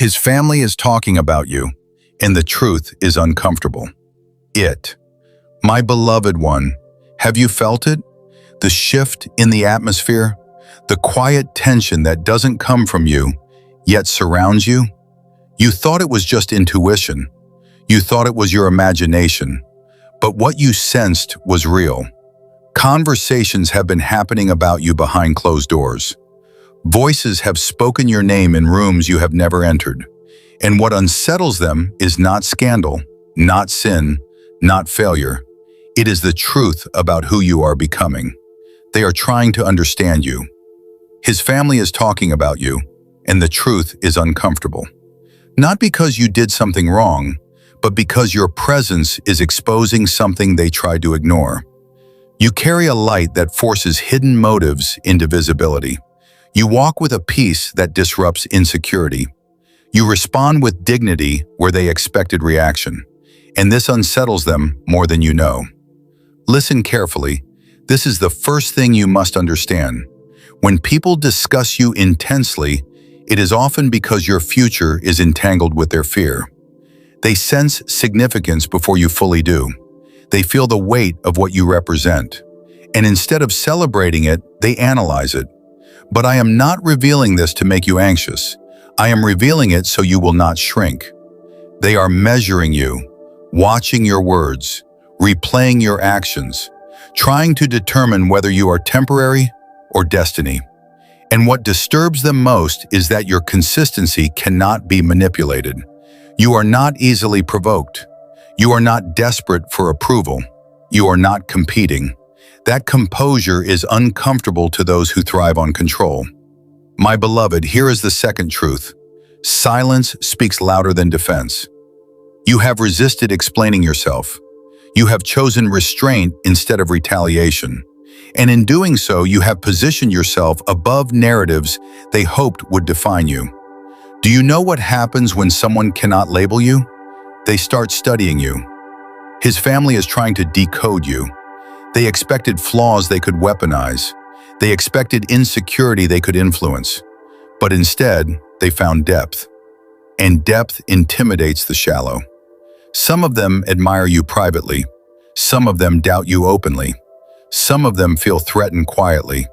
His family is talking about you, and the truth is uncomfortable. My beloved one, have you felt it? The shift in the atmosphere? The quiet tension that doesn't come from you, yet surrounds you? You thought it was just intuition. You thought it was your imagination. But what you sensed was real. Conversations have been happening about you behind closed doors. Voices have spoken your name in rooms you have never entered. And what unsettles them is not scandal, not sin, not failure. It is the truth about who you are becoming. They are trying to understand you. His family is talking about you, and the truth is uncomfortable. Not because you did something wrong, but because your presence is exposing something they tried to ignore. You carry a light that forces hidden motives into visibility. You walk with a peace that disrupts insecurity. You respond with dignity where they expected reaction, and this unsettles them more than you know. Listen carefully. This is the first thing you must understand. When people discuss you intensely, it is often because your future is entangled with their fear. They sense significance before you fully do. They feel the weight of what you represent. And instead of celebrating it, they analyze it. But I am not revealing this to make you anxious. I am revealing it so you will not shrink. They are measuring you, watching your words, replaying your actions, trying to determine whether you are temporary or destiny. And what disturbs them most is that your consistency cannot be manipulated. You are not easily provoked. You are not desperate for approval. You are not competing. That composure is uncomfortable to those who thrive on control. My beloved, here is the second truth. Silence speaks louder than defense. You have resisted explaining yourself. You have chosen restraint instead of retaliation. And in doing so, you have positioned yourself above narratives they hoped would define you. Do you know what happens when someone cannot label you? They start studying you. His family is trying to decode you. They expected flaws they could weaponize. They expected insecurity they could influence. But instead, they found depth. And depth intimidates the shallow. Some of them admire you privately. Some of them doubt you openly. Some of them feel threatened quietly.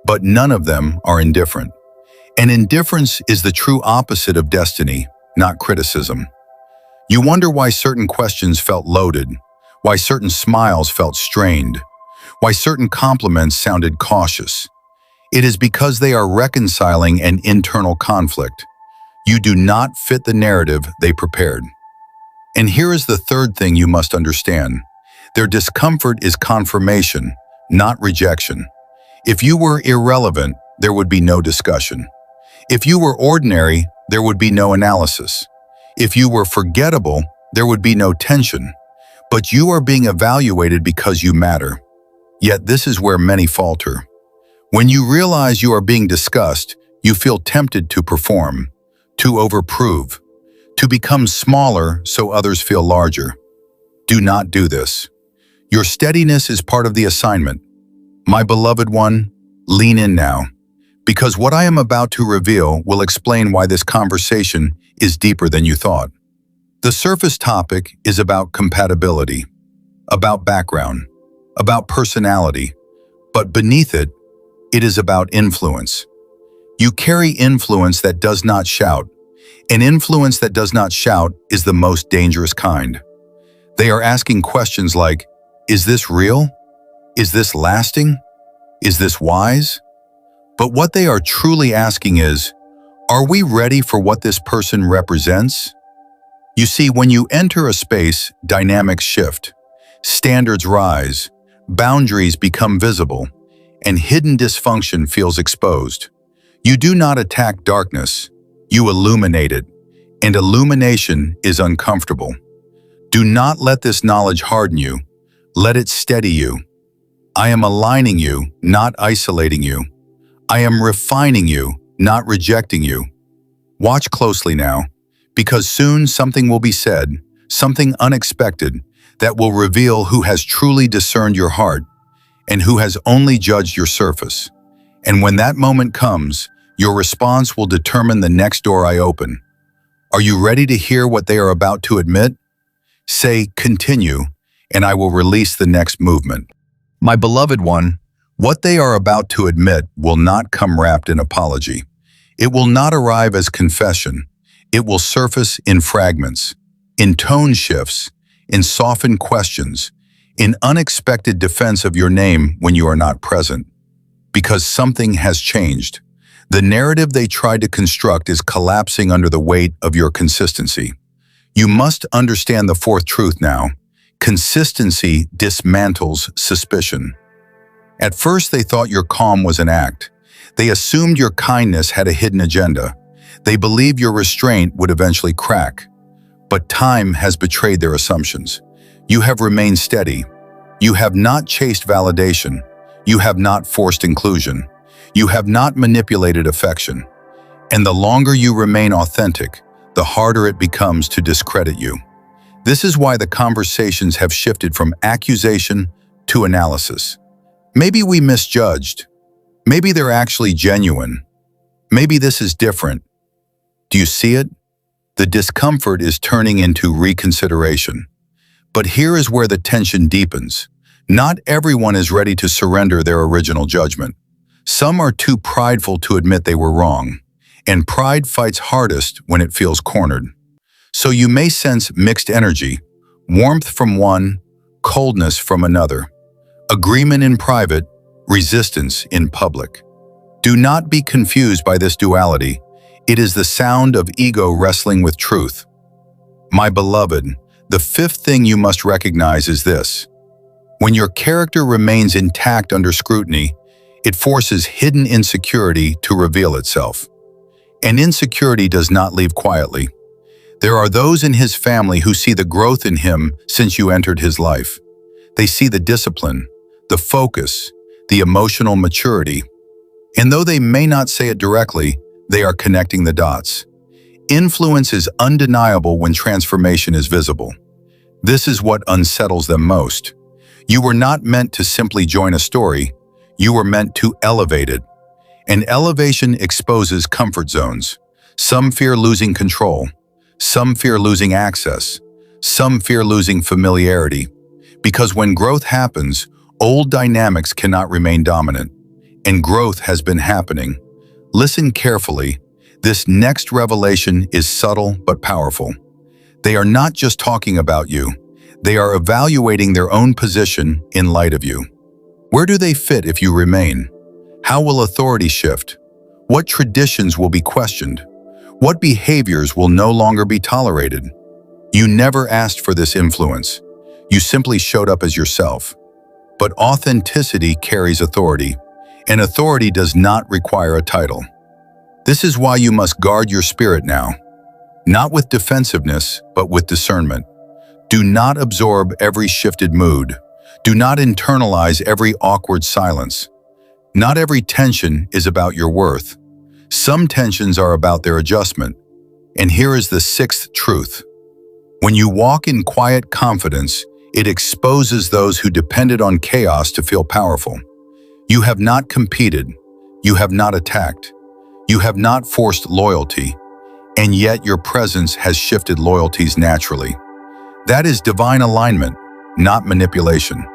But none of them are indifferent. And indifference is the true opposite of destiny, not criticism. You wonder why certain questions felt loaded, why certain smiles felt strained, why certain compliments sounded cautious. It is because they are reconciling an internal conflict. You do not fit the narrative they prepared. And here is the third thing you must understand. Their discomfort is confirmation, not rejection. If you were irrelevant, there would be no discussion. If you were ordinary, there would be no analysis. If you were forgettable, there would be no tension. But you are being evaluated because you matter. Yet this is where many falter. When you realize you are being discussed, you feel tempted to perform, to overprove, to become smaller so others feel larger. Do not do this. Your steadiness is part of the assignment. My beloved one, lean in now, because what I am about to reveal will explain why this conversation is deeper than you thought. The surface topic is about compatibility, about background, about personality, but beneath it, it is about influence. You carry influence that does not shout. An influence that does not shout is the most dangerous kind. They are asking questions like, is this real? Is this lasting? Is this wise? But what they are truly asking is, are we ready for what this person represents? You see, when you enter a space, dynamics shift, standards rise, boundaries become visible, and hidden dysfunction feels exposed. You do not attack darkness, you illuminate it, and illumination is uncomfortable. Do not let this knowledge harden you. Let it steady you. I am aligning you, not isolating you. I am refining you, not rejecting you. Watch closely now, because soon something will be said, something unexpected, that will reveal who has truly discerned your heart and who has only judged your surface. And when that moment comes, your response will determine the next door I open. Are you ready to hear what they are about to admit? Say, continue, and I will release the next movement. My beloved one, what they are about to admit will not come wrapped in apology. It will not arrive as confession. It will surface in fragments, in tone shifts, in softened questions, in unexpected defense of your name when you are not present. Because something has changed. The narrative they tried to construct is collapsing under the weight of your consistency. You must understand the fourth truth now. Consistency dismantles suspicion. At first, they thought your calm was an act. They assumed your kindness had a hidden agenda. They believed your restraint would eventually crack. But time has betrayed their assumptions. You have remained steady. You have not chased validation. You have not forced inclusion. You have not manipulated affection. And the longer you remain authentic, the harder it becomes to discredit you. This is why the conversations have shifted from accusation to analysis. Maybe we misjudged. Maybe they're actually genuine. Maybe this is different. Do you see it? The discomfort is turning into reconsideration. But here is where the tension deepens. Not everyone is ready to surrender their original judgment. Some are too prideful to admit they were wrong, and pride fights hardest when it feels cornered. So you may sense mixed energy, warmth from one, coldness from another, agreement in private, resistance in public. Do not be confused by this duality. It is the sound of ego wrestling with truth. My beloved, the fifth thing you must recognize is this. When your character remains intact under scrutiny, it forces hidden insecurity to reveal itself. And insecurity does not leave quietly. There are those in his family who see the growth in him since you entered his life. They see the discipline, the focus, the emotional maturity. And though they may not say it directly, they are connecting the dots. Influence is undeniable when transformation is visible. This is what unsettles them most. You were not meant to simply join a story. You were meant to elevate it. And elevation exposes comfort zones. Some fear losing control. Some fear losing access. Some fear losing familiarity. Because when growth happens, old dynamics cannot remain dominant. And growth has been happening. Listen carefully. This next revelation is subtle but powerful. They are not just talking about you. They are evaluating their own position in light of you. Where do they fit if you remain? How will authority shift? What traditions will be questioned? What behaviors will no longer be tolerated? You never asked for this influence. You simply showed up as yourself. But authenticity carries authority, and authority does not require a title. This is why you must guard your spirit now, not with defensiveness, but with discernment. Do not absorb every shifted mood. Do not internalize every awkward silence. Not every tension is about your worth. Some tensions are about their adjustment. And here is the sixth truth. When you walk in quiet confidence, it exposes those who depended on chaos to feel powerful. You have not competed. You have not attacked. You have not forced loyalty. And yet your presence has shifted loyalties naturally. That is divine alignment, not manipulation.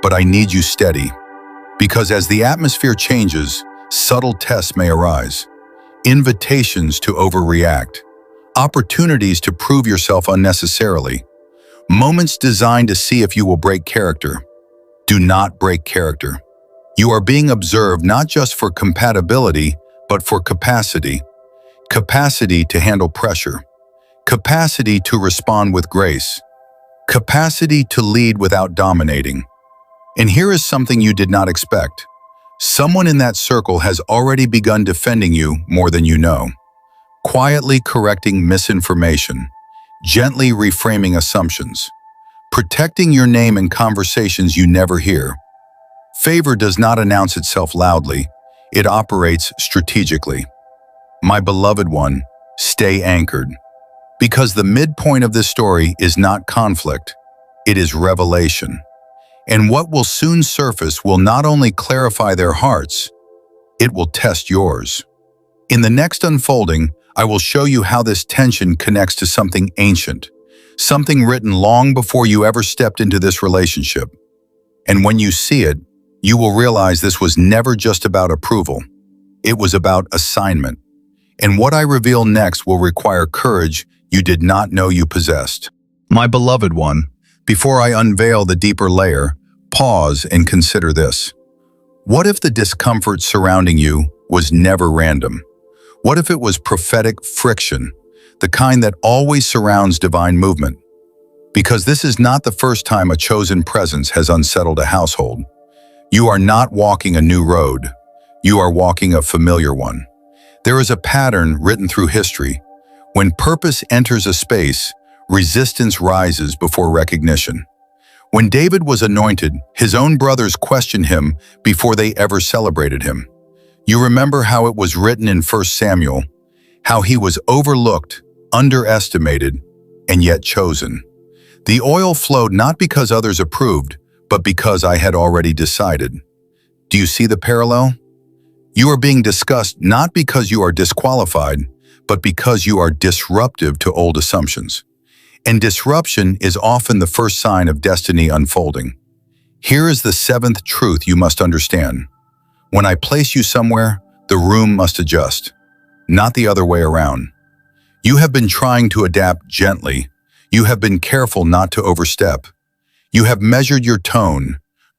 But I need you steady. Because as the atmosphere changes, subtle tests may arise. Invitations to overreact. Opportunities to prove yourself unnecessarily. Moments designed to see if you will break character. Do not break character. You are being observed not just for compatibility, but for capacity. Capacity to handle pressure. Capacity to respond with grace. Capacity to lead without dominating. And here is something you did not expect. Someone in that circle has already begun defending you more than you know. Quietly correcting misinformation. Gently reframing assumptions. Protecting your name in conversations you never hear. Favor does not announce itself loudly. It operates strategically. My beloved one, stay anchored. Because the midpoint of this story is not conflict, it is revelation. And what will soon surface will not only clarify their hearts, it will test yours. In the next unfolding, I will show you how this tension connects to something ancient, something written long before you ever stepped into this relationship. And when you see it, you will realize this was never just about approval. It was about assignment. And what I reveal next will require courage you did not know you possessed. My beloved one, before I unveil the deeper layer, pause and consider this. What if the discomfort surrounding you was never random? What if it was prophetic friction, the kind that always surrounds divine movement? Because this is not the first time a chosen presence has unsettled a household. You are not walking a new road. You are walking a familiar one. There is a pattern written through history. When purpose enters a space, resistance rises before recognition. When David was anointed, his own brothers questioned him before they ever celebrated him. You remember how it was written in 1 Samuel, how he was overlooked, underestimated, and yet chosen. The oil flowed not because others approved, but because I had already decided. Do you see the parallel? You are being discussed not because you are disqualified, but because you are disruptive to old assumptions. And disruption is often the first sign of destiny unfolding. Here is the seventh truth you must understand. When I place you somewhere, the room must adjust, not the other way around. You have been trying to adapt gently. You have been careful not to overstep. You have measured your tone,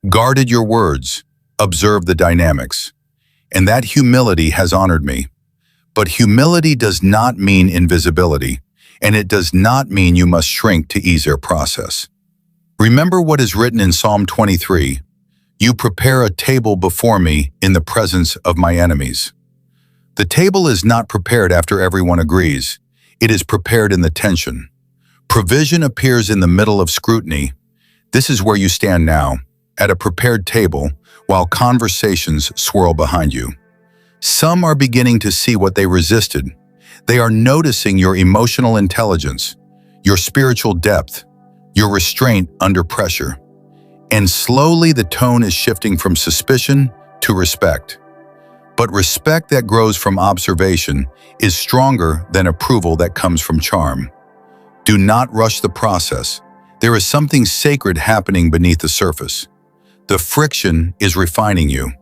guarded your words, observed the dynamics. And that humility has honored me. But humility does not mean invisibility, and it does not mean you must shrink to ease their process. Remember what is written in Psalm 23, "You prepare a table before me in the presence of my enemies." The table is not prepared after everyone agrees. It is prepared in the tension. Provision appears in the middle of scrutiny. This is where you stand now, at a prepared table, while conversations swirl behind you. Some are beginning to see what they resisted. They are noticing your emotional intelligence, your spiritual depth, your restraint under pressure. And slowly the tone is shifting from suspicion to respect. But respect that grows from observation is stronger than approval that comes from charm. Do not rush the process. There is something sacred happening beneath the surface. The friction is refining you.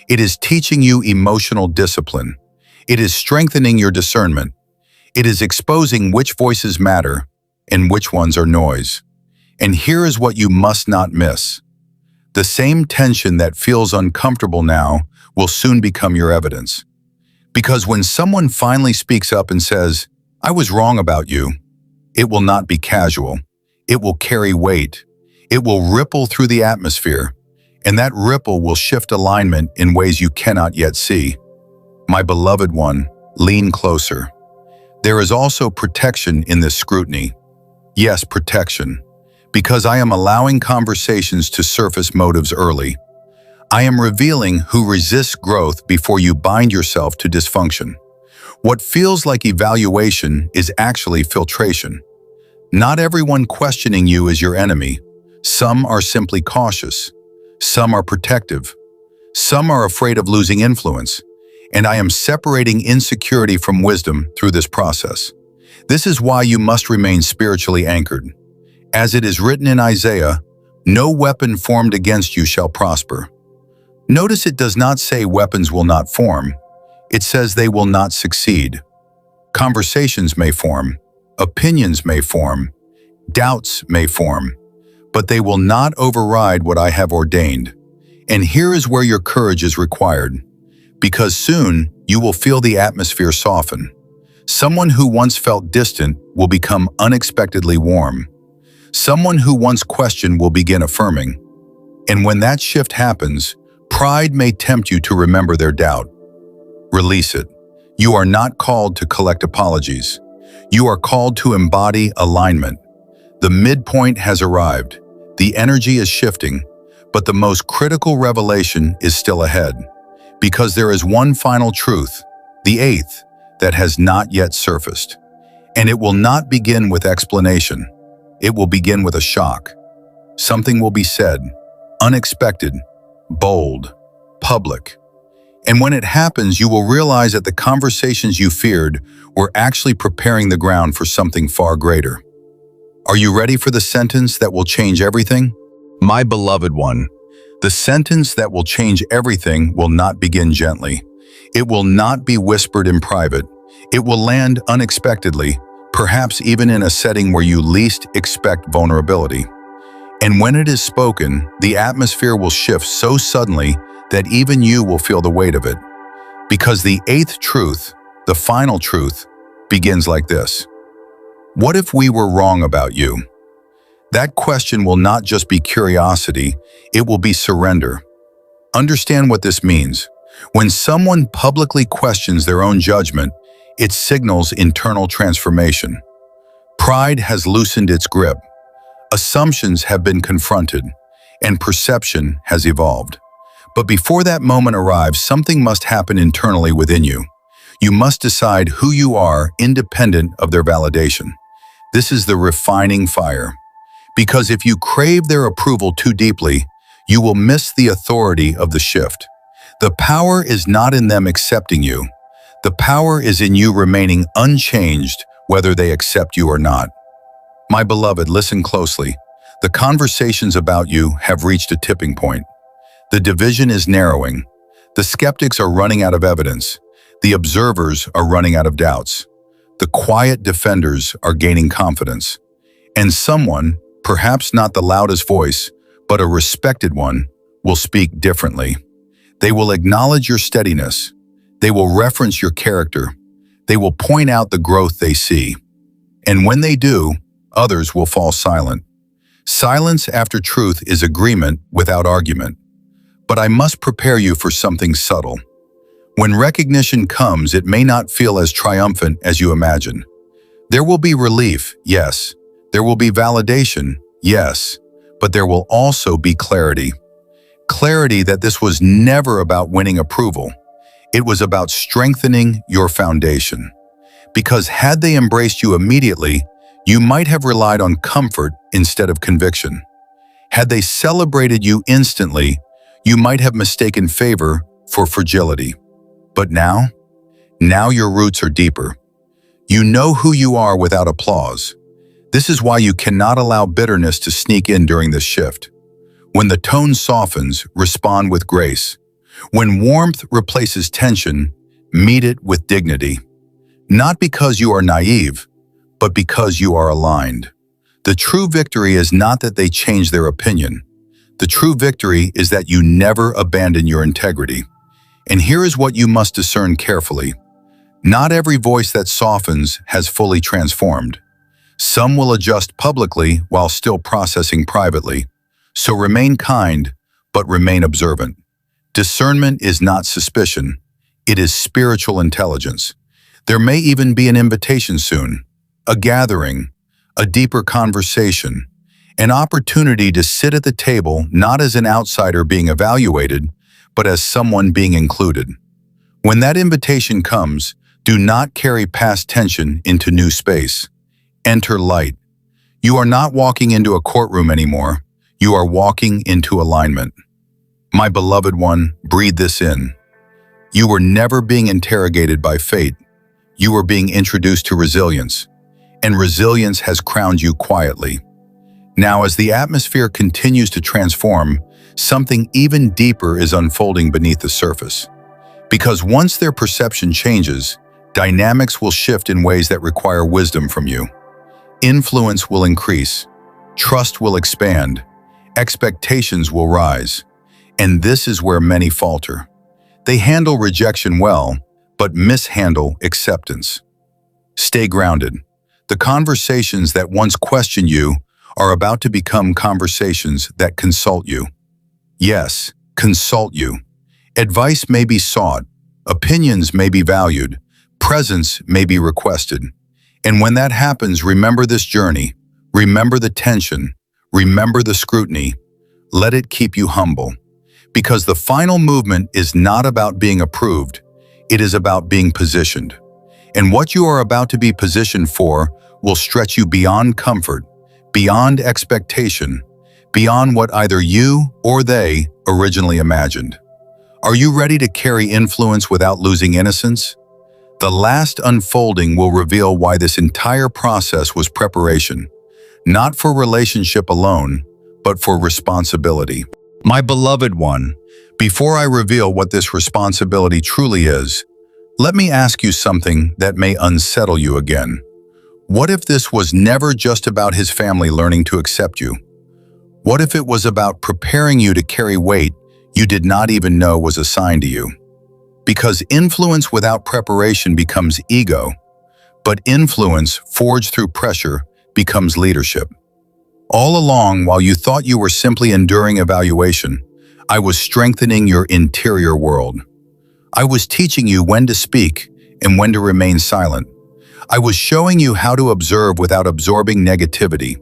It is teaching you emotional discipline. It is strengthening your discernment. It is exposing which voices matter and which ones are noise. And here is what you must not miss. The same tension that feels uncomfortable now will soon become your evidence. Because when someone finally speaks up and says, "I was wrong about you," it will not be casual. It will carry weight. It will ripple through the atmosphere. And that ripple will shift alignment in ways you cannot yet see. My beloved one, lean closer. There is also protection in this scrutiny. Yes, protection. Because I am allowing conversations to surface motives early. I am revealing who resists growth before you bind yourself to dysfunction. What feels like evaluation is actually filtration. Not everyone questioning you is your enemy. Some are simply cautious. Some are protective. Some are afraid of losing influence. And I am separating insecurity from wisdom through this process. This is why you must remain spiritually anchored. As it is written in Isaiah, "No weapon formed against you shall prosper." Notice it does not say weapons will not form. It says they will not succeed. Conversations may form, opinions may form, doubts may form, but they will not override what I have ordained. And here is where your courage is required, because soon you will feel the atmosphere soften. Someone who once felt distant will become unexpectedly warm. Someone who once questioned will begin affirming. And when that shift happens, pride may tempt you to remember their doubt. Release it. You are not called to collect apologies. You are called to embody alignment. The midpoint has arrived. The energy is shifting, but the most critical revelation is still ahead. Because there is one final truth, the eighth, that has not yet surfaced. And it will not begin with explanation. It will begin with a shock. Something will be said, unexpected, bold, public. And when it happens, you will realize that the conversations you feared were actually preparing the ground for something far greater. Are you ready for the sentence that will change everything? My beloved one, the sentence that will change everything will not begin gently. It will not be whispered in private. It will land unexpectedly, perhaps even in a setting where you least expect vulnerability. And when it is spoken, the atmosphere will shift so suddenly that even you will feel the weight of it. Because the eighth truth, the final truth, begins like this. What if we were wrong about you? That question will not just be curiosity, it will be surrender. Understand what this means. When someone publicly questions their own judgment, it signals internal transformation. Pride has loosened its grip. Assumptions have been confronted, and perception has evolved. But before that moment arrives, something must happen internally within you. You must decide who you are independent of their validation. This is the refining fire. Because if you crave their approval too deeply, you will miss the authority of the shift. The power is not in them accepting you. The power is in you remaining unchanged, whether they accept you or not. My beloved, listen closely. The conversations about you have reached a tipping point. The division is narrowing. The skeptics are running out of evidence. The observers are running out of doubts. The quiet defenders are gaining confidence. And someone, perhaps not the loudest voice, but a respected one, will speak differently. They will acknowledge your steadiness. They will reference your character. They will point out the growth they see. And when they do, others will fall silent. Silence after truth is agreement without argument. But I must prepare you for something subtle. When recognition comes, it may not feel as triumphant as you imagine. There will be relief, yes. There will be validation, yes. But there will also be clarity. Clarity that this was never about winning approval. It was about strengthening your foundation. Because had they embraced you immediately, you might have relied on comfort instead of conviction. Had they celebrated you instantly, you might have mistaken favor for fragility. But now your roots are deeper. You know who you are without applause. This is why you cannot allow bitterness to sneak in during this shift. When the tone softens, respond with grace. When warmth replaces tension, meet it with dignity. Not because you are naive, but because you are aligned. The true victory is not that they change their opinion. The true victory is that you never abandon your integrity. And here is what you must discern carefully. Not every voice that softens has fully transformed. Some will adjust publicly while still processing privately. So remain kind, but remain observant. Discernment is not suspicion. It is spiritual intelligence. There may even be an invitation soon, a gathering, a deeper conversation, an opportunity to sit at the table not as an outsider being evaluated, but as someone being included. When that invitation comes, do not carry past tension into new space. Enter light. You are not walking into a courtroom anymore. You are walking into alignment. My beloved one, breathe this in. You were never being interrogated by fate. You were being introduced to resilience, and resilience has crowned you quietly. Now, as the atmosphere continues to transform, something even deeper is unfolding beneath the surface. Because once their perception changes, dynamics will shift in ways that require wisdom from you. Influence will increase, trust will expand, expectations will rise, and this is where many falter. They handle rejection well, but mishandle acceptance. Stay grounded. The conversations that once questioned you are about to become conversations that consult you. Yes, consult you. Advice may be sought, opinions may be valued, presence may be requested. And when that happens, remember this journey, remember the tension, remember the scrutiny. Let it keep you humble. Because the final movement is not about being approved, it is about being positioned. And what you are about to be positioned for will stretch you beyond comfort, beyond expectation, beyond what either you or they originally imagined. Are you ready to carry influence without losing innocence? The last unfolding will reveal why this entire process was preparation, not for relationship alone, but for responsibility. My beloved one, before I reveal what this responsibility truly is, let me ask you something that may unsettle you again. What if this was never just about his family learning to accept you? What if it was about preparing you to carry weight you did not even know was assigned to you? Because influence without preparation becomes ego, but influence forged through pressure becomes leadership. All along, while you thought you were simply enduring evaluation, I was strengthening your interior world. I was teaching you when to speak and when to remain silent. I was showing you how to observe without absorbing negativity.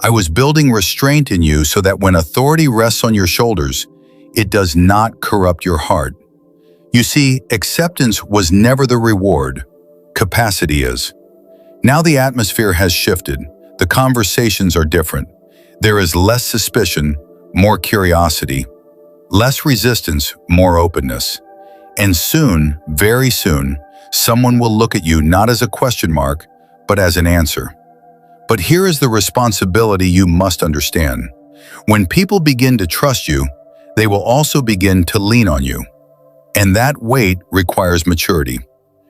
I was building restraint in you so that when authority rests on your shoulders, it does not corrupt your heart. You see, acceptance was never the reward. Capacity is. Now the atmosphere has shifted. The conversations are different. There is less suspicion, more curiosity. Less resistance, more openness. And soon, very soon, someone will look at you not as a question mark, but as an answer. But here is the responsibility you must understand. When people begin to trust you, they will also begin to lean on you. And that weight requires maturity.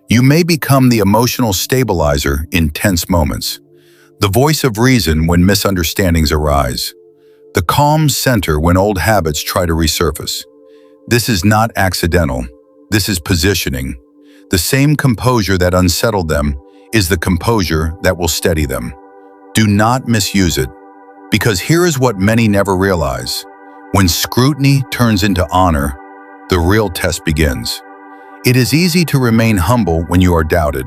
You may become the emotional stabilizer in tense moments, the voice of reason when misunderstandings arise, the calm center when old habits try to resurface. This is not accidental. This is positioning. The same composure that unsettled them is the composure that will steady them. Do not misuse it, because here is what many never realize. When scrutiny turns into honor, the real test begins. It is easy to remain humble when you are doubted.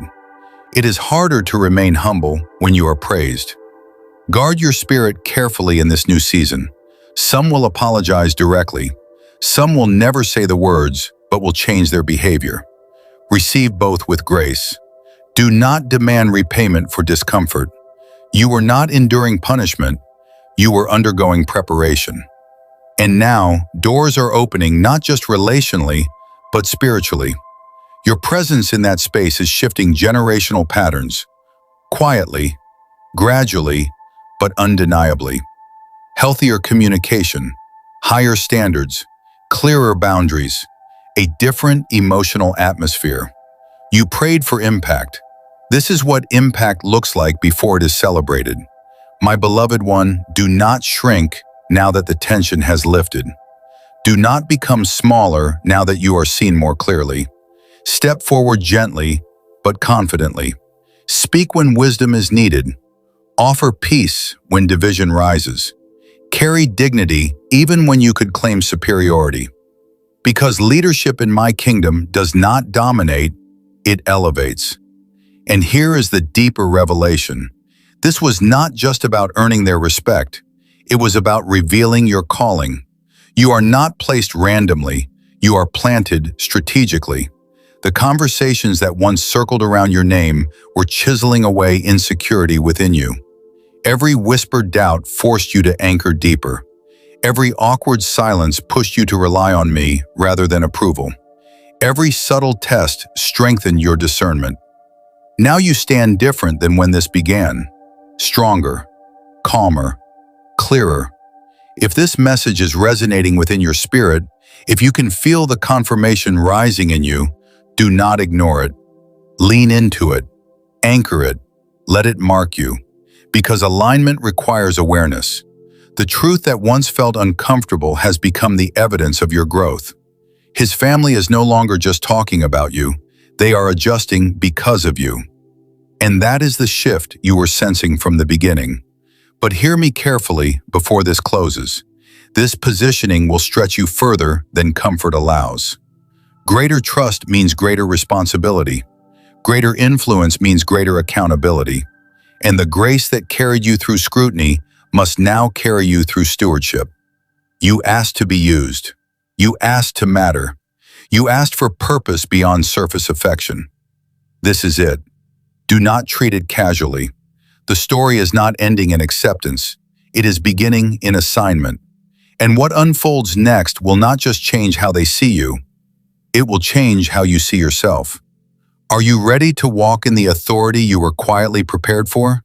It is harder to remain humble when you are praised. Guard your spirit carefully in this new season. Some will apologize directly. Some will never say the words, but will change their behavior. Receive both with grace. Do not demand repayment for discomfort. You were not enduring punishment. You were undergoing preparation. And now, doors are opening not just relationally, but spiritually. Your presence in that space is shifting generational patterns, quietly, gradually, but undeniably. Healthier communication, higher standards, clearer boundaries, a different emotional atmosphere. You prayed for impact. This is what impact looks like before it is celebrated. My beloved one, do not shrink now that the tension has lifted. Do not become smaller now that you are seen more clearly. Step forward gently, but confidently. Speak when wisdom is needed. Offer peace when division rises. Carry dignity even when you could claim superiority. Because leadership in my kingdom does not dominate, it elevates. And here is the deeper revelation. This was not just about earning their respect. It was about revealing your calling. You are not placed randomly. You are planted strategically. The conversations that once circled around your name were chiseling away insecurity within you. Every whispered doubt forced you to anchor deeper. Every awkward silence pushed you to rely on me rather than approval. Every subtle test strengthened your discernment. Now you stand different than when this began. Stronger, calmer, clearer. If this message is resonating within your spirit, if you can feel the confirmation rising in you, do not ignore it. Lean into it. Anchor it. Let it mark you. Because alignment requires awareness. The truth that once felt uncomfortable has become the evidence of your growth. His family is no longer just talking about you. They are adjusting because of you. And that is the shift you were sensing from the beginning. But hear me carefully before this closes. This positioning will stretch you further than comfort allows. Greater trust means greater responsibility. Greater influence means greater accountability. And the grace that carried you through scrutiny must now carry you through stewardship. You asked to be used. You asked to matter. You asked for purpose beyond surface affection. This is it. Do not treat it casually. The story is not ending in acceptance. It is beginning in assignment. And what unfolds next will not just change how they see you. It will change how you see yourself. Are you ready to walk in the authority you were quietly prepared for?